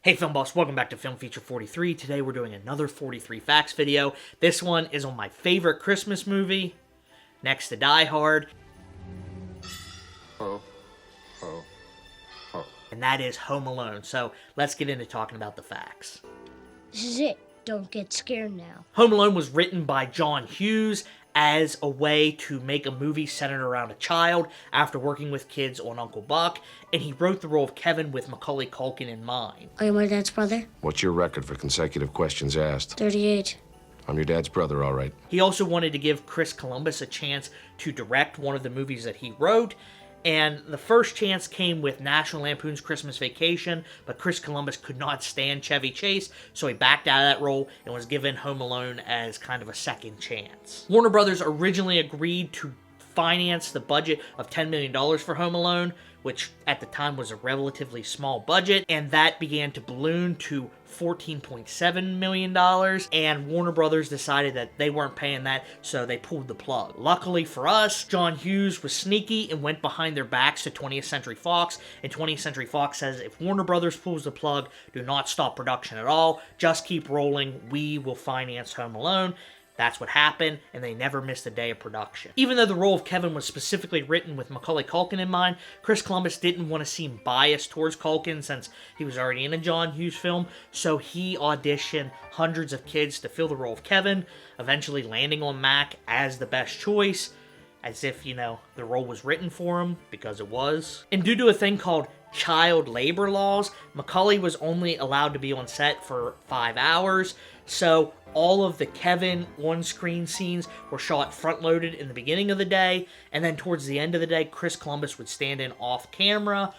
Hey Film Buffs, welcome back to Film Feature 43. Today we're doing another 43 Facts video. This one is on my favorite Christmas movie, next to Die Hard. And that is Home Alone. So let's get into talking about the facts. This is it. Don't get scared now. Home Alone was written by John Hughes as a way to make a movie centered around a child after working with kids on Uncle Buck, and he wrote the role of Kevin with Macaulay Culkin in mind. Are you my dad's brother? What's your record for consecutive questions asked? 38. I'm your dad's brother, all right. He also wanted to give Chris Columbus a chance to direct one of the movies that he wrote, and the first chance came with National Lampoon's Christmas Vacation, but Chris Columbus could not stand Chevy Chase, so he backed out of that role and was given Home Alone as kind of a second chance. Warner Brothers originally agreed to finance the budget of $10 million for Home Alone, which at the time was a relatively small budget, and that began to balloon to $14.7 million, and Warner Brothers decided that they weren't paying that, so they pulled the plug. Luckily for us, John Hughes was sneaky and went behind their backs to 20th Century Fox, and 20th Century Fox says, if Warner Brothers pulls the plug, do not stop production at all, just keep rolling, we will finance Home Alone. That's what happened, and they never missed a day of production. Even though the role of Kevin was specifically written with Macaulay Culkin in mind, Chris Columbus didn't want to seem biased towards Culkin since he was already in a John Hughes film, so he auditioned hundreds of kids to fill the role of Kevin, eventually landing on Mac as the best choice, as if, you know, the role was written for him, because it was. And due to a thing called child labor laws, Macaulay was only allowed to be on set for 5 hours, so all of the Kevin on-screen scenes were shot front-loaded in the beginning of the day, and then towards the end of the day, Chris Columbus would stand in off-camera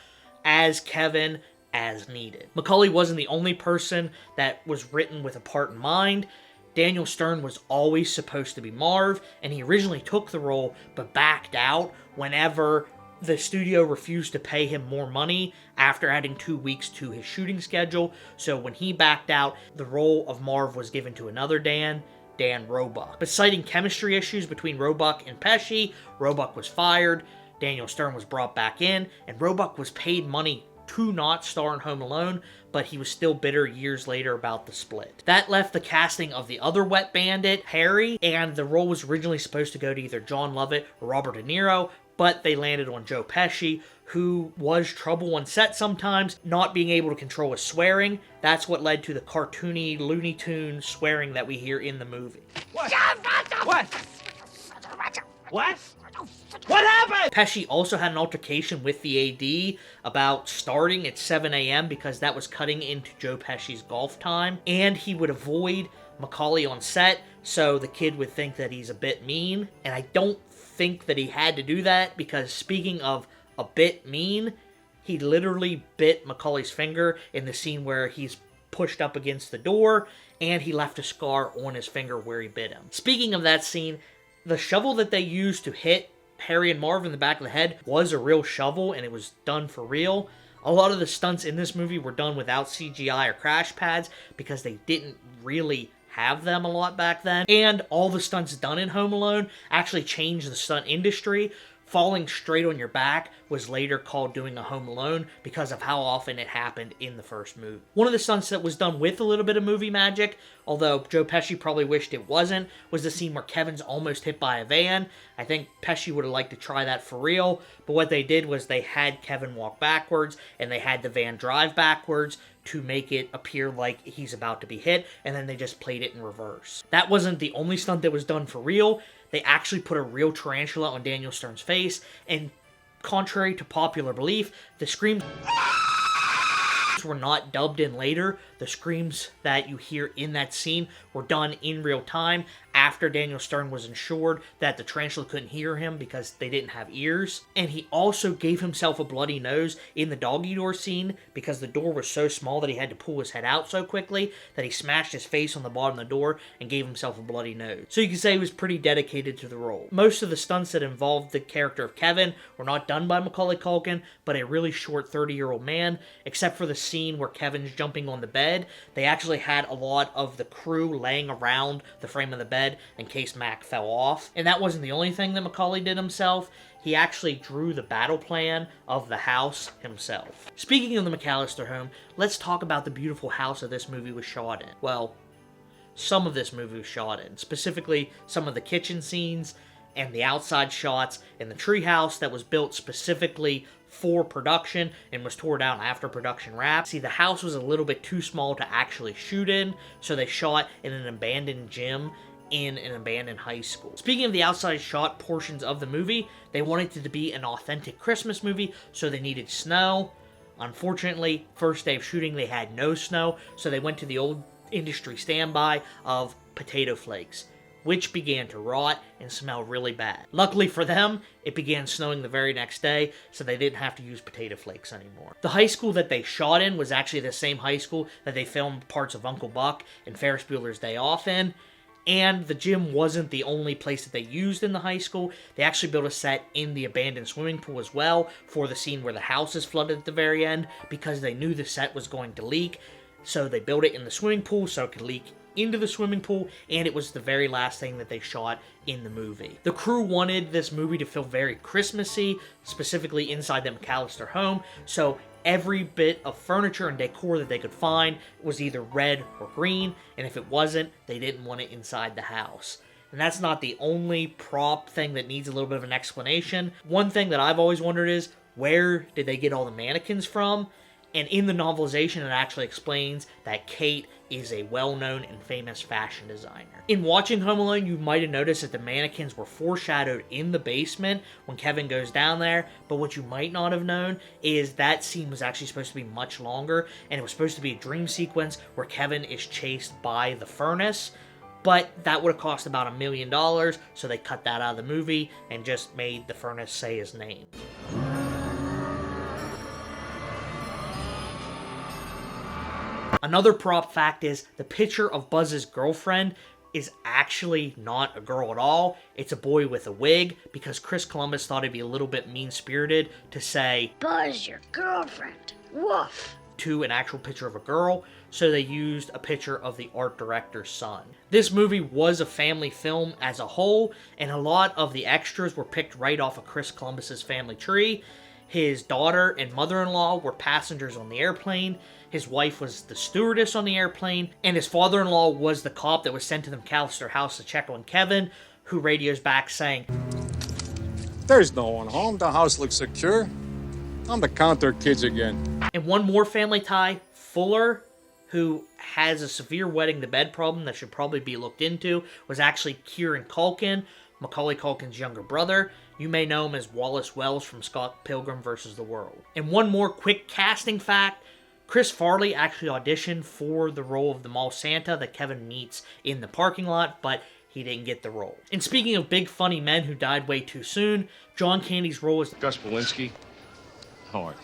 as Kevin as needed. Macaulay wasn't the only person that was written with a part in mind. Daniel Stern was always supposed to be Marv, and he originally took the role, but backed out whenever the studio refused to pay him more money after adding 2 weeks to his shooting schedule. So when he backed out, the role of Marv was given to another Dan Roebuck. But citing chemistry issues between Roebuck and Pesci, Roebuck was fired, Daniel Stern was brought back in, and Roebuck was paid money to not star in Home Alone, but he was still bitter years later about the split. That left the casting of the other Wet Bandit, Harry, and the role was originally supposed to go to either John Lovett or Robert De Niro, but they landed on Joe Pesci, who was trouble on set sometimes, not being able to control his swearing. That's what led to the cartoony, Looney Tunes swearing that we hear in the movie. What? What? What? What happened? Pesci also had an altercation with the AD about starting at 7 a.m. because that was cutting into Joe Pesci's golf time, and he would avoid Macaulay on set, so the kid would think that he's a bit mean, and I don't think that he had to do that, because speaking of a bit mean, he literally bit Macaulay's finger in the scene where he's pushed up against the door, and he left a scar on his finger where he bit him. Speaking of that scene, the shovel that they used to hit Harry and Marv in the back of the head was a real shovel, and it was done for real. A lot of the stunts in this movie were done without CGI or crash pads because they didn't really have them a lot back then. And all the stunts done in Home Alone actually changed the stunt industry. Falling straight on your back was later called doing a Home Alone because of how often it happened in the first movie. One of the stunts that was done with a little bit of movie magic, although Joe Pesci probably wished it wasn't, was the scene where Kevin's almost hit by a van. I think Pesci would have liked to try that for real, but what they did was they had Kevin walk backwards and they had the van drive backwards to make it appear like he's about to be hit, and then they just played it in reverse. That wasn't the only stunt that was done for real. They actually put a real tarantula on Daniel Stern's face, and contrary to popular belief, the screams were not dubbed in later. The screams that you hear in that scene were done in real time after Daniel Stern was ensured that the tarantula couldn't hear him because they didn't have ears. And he also gave himself a bloody nose in the doggy door scene because the door was so small that he had to pull his head out so quickly that he smashed his face on the bottom of the door and gave himself a bloody nose. So you can say he was pretty dedicated to the role. Most of the stunts that involved the character of Kevin were not done by Macaulay Culkin, but a really short 30-year-old man, except for the scene where Kevin's jumping on the bed. They actually had a lot of the crew laying around the frame of the bed in case Mac fell off. And that wasn't the only thing that Macaulay did himself. he actually drew the battle plan of the house himself. Speaking of the McCallister home, let's talk about the beautiful house that this movie was shot in. Well, some of this movie was shot in, specifically some of the kitchen scenes and the outside shots in the treehouse that was built specifically for production and was tore down after production wrap. See, the house was a little bit too small to actually shoot in, so they shot in an abandoned gym in an abandoned high school. Speaking of the outside shot portions of the movie, they wanted it to be an authentic Christmas movie, so they needed snow. Unfortunately, first day of shooting, they had no snow, so they went to the old industry standby of potato flakes, which began to rot and smell really bad. Luckily for them, it began snowing the very next day, so they didn't have to use potato flakes anymore. The high school that they shot in was actually the same high school that they filmed parts of Uncle Buck and Ferris Bueller's Day Off in. And the gym wasn't the only place that they used in the high school. They actually built a set in the abandoned swimming pool as well for the scene where the house is flooded at the very end, because they knew the set was going to leak. So they built it in the swimming pool so it could leak into the swimming pool, and it was the very last thing that they shot in the movie. The crew wanted this movie to feel very Christmassy, specifically inside the McCallister home, so every bit of furniture and decor that they could find was either red or green, and if it wasn't, they didn't want it inside the house. And that's not the only prop thing that needs a little bit of an explanation. One thing that I've always wondered is, where did they get all the mannequins from? And in the novelization, it actually explains that Kate is a well-known and famous fashion designer. In watching Home Alone, you might have noticed that the mannequins were foreshadowed in the basement when Kevin goes down there, but what you might not have known is that scene was actually supposed to be much longer, and it was supposed to be a dream sequence where Kevin is chased by the furnace, but that would have cost about $1 million, so they cut that out of the movie and just made the furnace say his name. Another prop fact is the picture of Buzz's girlfriend is actually not a girl at all. It's a boy with a wig, because Chris Columbus thought it'd be a little bit mean-spirited to say, Buzz, your girlfriend. Woof. to an actual picture of a girl, so they used a picture of the art director's son. This movie was a family film as a whole, and a lot of the extras were picked right off of Chris Columbus's family tree. His daughter and mother-in-law were passengers on the airplane. His wife was the stewardess on the airplane, and his father-in-law was the cop that was sent to the McCallister house to check on Kevin, who radios back saying, There's no one home. The house looks secure. I'm to count their kids again. And one more family tie, Fuller, who has a severe wetting the bed problem that should probably be looked into, was actually Kieran Culkin, Macaulay Culkin's younger brother. You may know him as Wallace Wells from Scott Pilgrim vs. the World. And one more quick casting fact, Chris Farley actually auditioned for the role of the mall Santa that Kevin meets in the parking lot, but he didn't get the role. And speaking of big funny men who died way too soon, John Candy's role as Gus Polinski. Hard.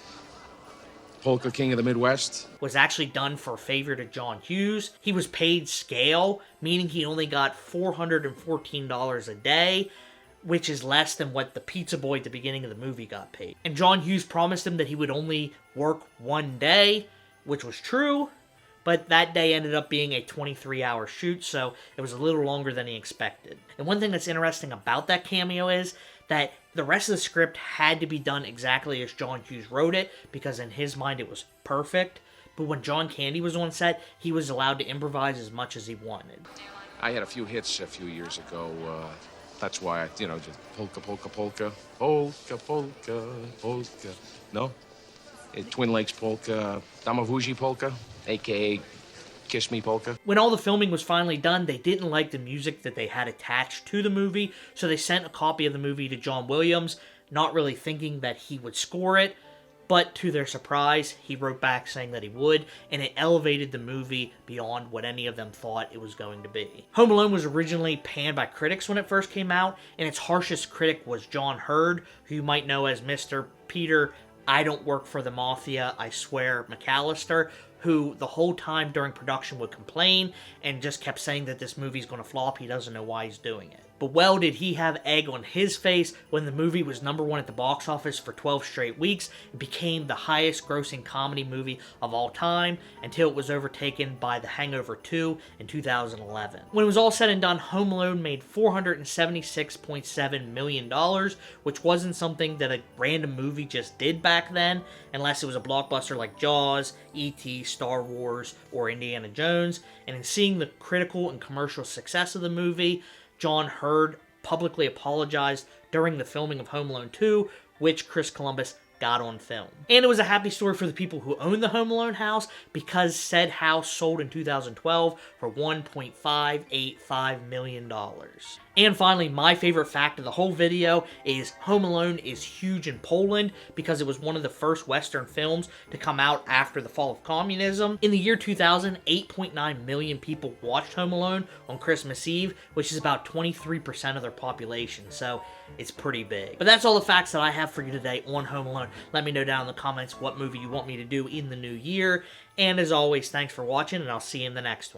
Polka King of the Midwest. was actually done for a favor to John Hughes. He was paid scale, meaning he only got $414 a day, which is less than what the pizza boy at the beginning of the movie got paid. And John Hughes promised him that he would only work one day, which was true, but that day ended up being a 23-hour shoot, so it was a little longer than he expected. And one thing that's interesting about that cameo is that the rest of the script had to be done exactly as John Hughes wrote it, because in his mind it was perfect. But when John Candy was on set, he was allowed to improvise as much as he wanted. I had a few hits a few years ago. That's why I, just polka, polka, polka, polka, polka, polka. No? Twin Lakes polka, Damavuji polka, a.k.a. Kiss Me polka. When all the filming was finally done, they didn't like the music that they had attached to the movie, so they sent a copy of the movie to John Williams, not really thinking that he would score it, but to their surprise, he wrote back saying that he would, and it elevated the movie beyond what any of them thought it was going to be. Home Alone was originally panned by critics when it first came out, and its harshest critic was John Hurd, who you might know as Mr. Peter, I don't work for the mafia, I swear, McCallister, who the whole time during production would complain and just kept saying that this movie's going to flop, he doesn't know why he's doing it. but well did he have egg on his face when the movie was #1 at the box office for 12 straight weeks. It became the highest grossing comedy movie of all time until it was overtaken by The Hangover 2 in 2011. When it was all said and done, Home Alone made $476.7 million, which wasn't something that a random movie just did back then, unless it was a blockbuster like Jaws, E.T., Star Wars, or Indiana Jones. And in seeing the critical and commercial success of the movie, John Hurd publicly apologized during the filming of Home Alone 2, which Chris Columbus got on film. And it was a happy story for the people who owned the Home Alone house, because said house sold in 2012 for $1.585 million. And finally, my favorite fact of the whole video is Home Alone is huge in Poland because it was one of the first Western films to come out after the fall of communism. In the year 2000, 8.9 million people watched Home Alone on Christmas Eve, which is about 23% of their population, so it's pretty big. But that's all the facts that I have for you today on Home Alone. Let me know down in the comments what movie you want me to do in the new year. And as always, thanks for watching, and I'll see you in the next one.